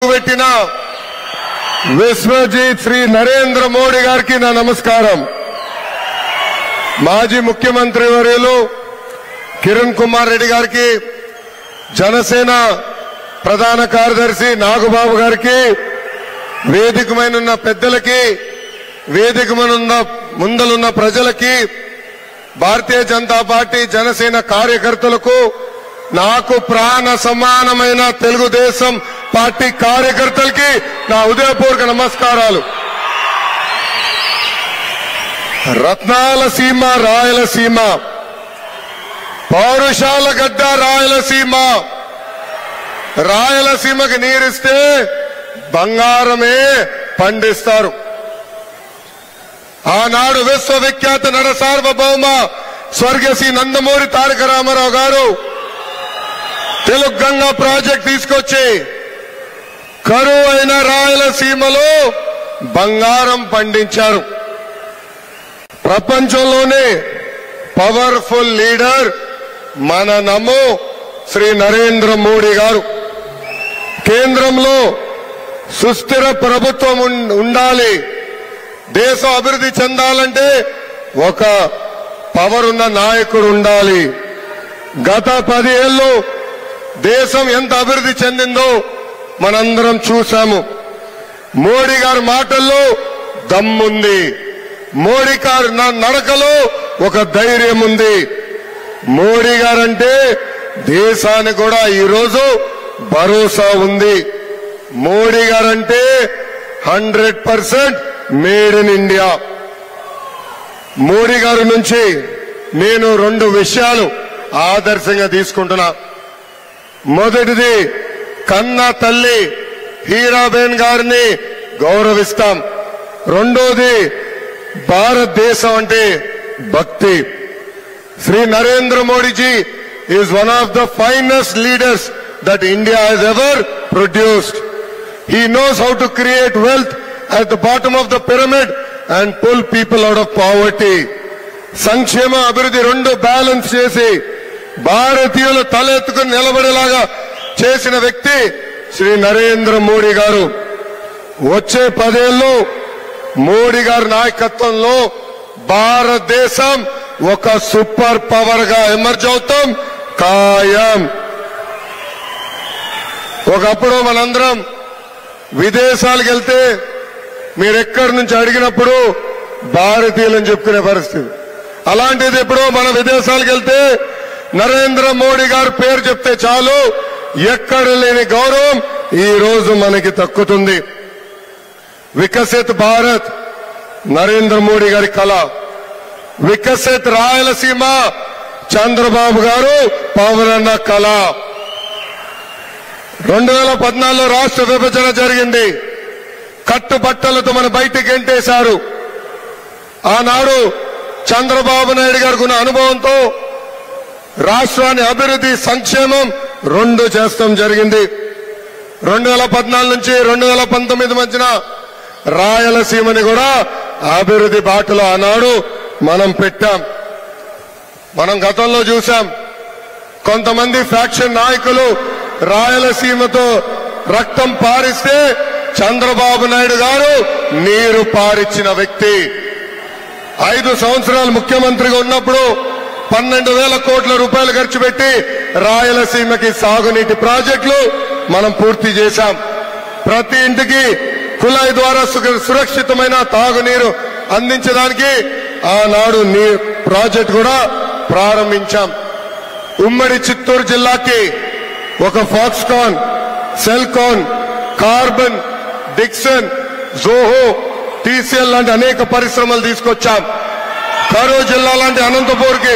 పెట్టిన విశ్వజిత్ శ్రీ నరేంద్ర మోడీ గారికి నా నమస్కారం. మాజీ ముఖ్యమంత్రి వర్యులు కిరణ్ కుమార్ రెడ్డి గారికి, జనసేన ప్రధాన కార్యదర్శి నాగబాబు గారికి, వేదిక మీద పెద్దలకి, వేదిక ముందలున్న ప్రజలకి, భారతీయ జనతా పార్టీ జనసేన కార్యకర్తలకు, నాకు ప్రాణ సమానమైన తెలుగుదేశం పార్టీ కార్యకర్తలకి నా హృదయపూర్వక నమస్కారాలు. రత్నాల సీమ రాయలసీమ, పౌరుషాల గడ్డ రాయలసీమ. రాయలసీమకి నీరిస్తే బంగారమే పండిస్తారు. ఆనాడు విశ్వవిఖ్యాత నట సార్వభౌమ స్వర్గీయ శ్రీ నందమూరి తారక రామారావు గారు తెలుగు గంగా ప్రాజెక్ట్ తీసుకొచ్చి కరువు అయిన రాయలసీమలో బంగారం పండించారు. ప్రపంచంలోనే పవర్ఫుల్ లీడర్ మన నమో శ్రీ నరేంద్ర మోడీ గారు. కేంద్రంలో సుస్థిర ప్రభుత్వం ఉండాలి, దేశం అభివృద్ధి చెందాలంటే ఒక పవర్ ఉన్న నాయకుడు ఉండాలి. గత 10 ఏళ్ళు దేశం ఎంత అభివృద్ధి చెందిందో మనందరం చూశాము. మోడీ గారి మాటల్లో దమ్ముంది, మోడీ గారి నడకలో ఒక ధైర్యం ఉంది. మోడీ గారంటే దేశానికి కూడా ఈరోజు భరోసా ఉంది. Modi guarantee 100% made in India. Modi గారి నుంచి నేను 2 విషయాలు ఆదర్శంగా తీసుకుంటున్నా. మొదటిది, కన్న తల్లి హీరాబేన్ గారిని గౌరవిస్తాం. రెండోది, భారతదేశం అంటే భక్తి. Shri Narendra Modiji is one of the finest leaders that India has ever produced. He knows how to create wealth at the bottom of the pyramid and pull people out of poverty. సంక్షేమ అభివృద్ధి 2 బ్యాలెన్స్ చేసి భారతీయులు తలెత్తుకుని నిలబడేలాగా చేసిన వ్యక్తి శ్రీ నరేంద్ర మోడీ గారు. వచ్చే 10 ఏళ్ళు మోడీ గారి నాయకత్వంలో భారతదేశం ఒక సూపర్ పవర్ గా ఎమర్జ్ అవుతాం ఖాయం. ఒకప్పుడు మనందరం విదేశాలకు వెళ్తే మీరెక్కడి నుంచి అడిగినప్పుడు భారతీయులని చెప్పుకునే పరిస్థితి. అలాంటిది ఇప్పుడు మన విదేశాలకు వెళ్తే నరేంద్ర మోడీ గారి పేరు చెప్తే చాలు, ఎక్కడ లేని గౌరవం ఈ రోజు మనకి దక్కుతుంది. వికసిత్ భారత్ నరేంద్ర మోడీ గారి కళ. వికసిత్ రాయలసీమ చంద్రబాబు గారు పవనన్న కళ. 2014లో రాష్ట్ర విభజన జరిగింది. కట్టుబట్టలతో మన బయటికి గెంటేశారు. ఆనాడు చంద్రబాబు నాయుడు గారికి ఉన్న అనుభవంతో రాష్ట్రాన్ని అభివృద్ధి సంక్షేమం 2 చేస్తాం జరిగింది. 2014 నుంచి 2019 మధ్యన రాయలసీమని కూడా అభివృద్ధి బాటలో ఆనాడు మనం పెట్టాం. మనం గతంలో చూశాం, కొంతమంది ఫ్యాక్షన్ నాయకులు రాయలసీమతో రక్తం పారిస్తే చంద్రబాబు నాయుడు గారు నీరు పారిచ్చిన వ్యక్తి. 5 సంవత్సరాలు ముఖ్యమంత్రిగా ఉన్నప్పుడు 12,000 కోట్ల రూపాయలు ఖర్చు పెట్టి రాయలసీమకి సాగునీటి ప్రాజెక్టులు మనం పూర్తి చేశాం. ప్రతి ఇంటికి కుళాయి ద్వారా సురక్షితమైన తాగునీరు అందించడానికి ఆనాడు ప్రాజెక్టు కూడా ప్రారంభించాం. ఉమ్మడి చిత్తూరు జిల్లాకి ఒక Foxconn, Celkon, carbon, Dixon, Zoho, TCL లాంటి అనేక పరిశ్రమలు తీసుకొచ్చాం. కరూరు జిల్లా లాంటి అనంతపూర్కి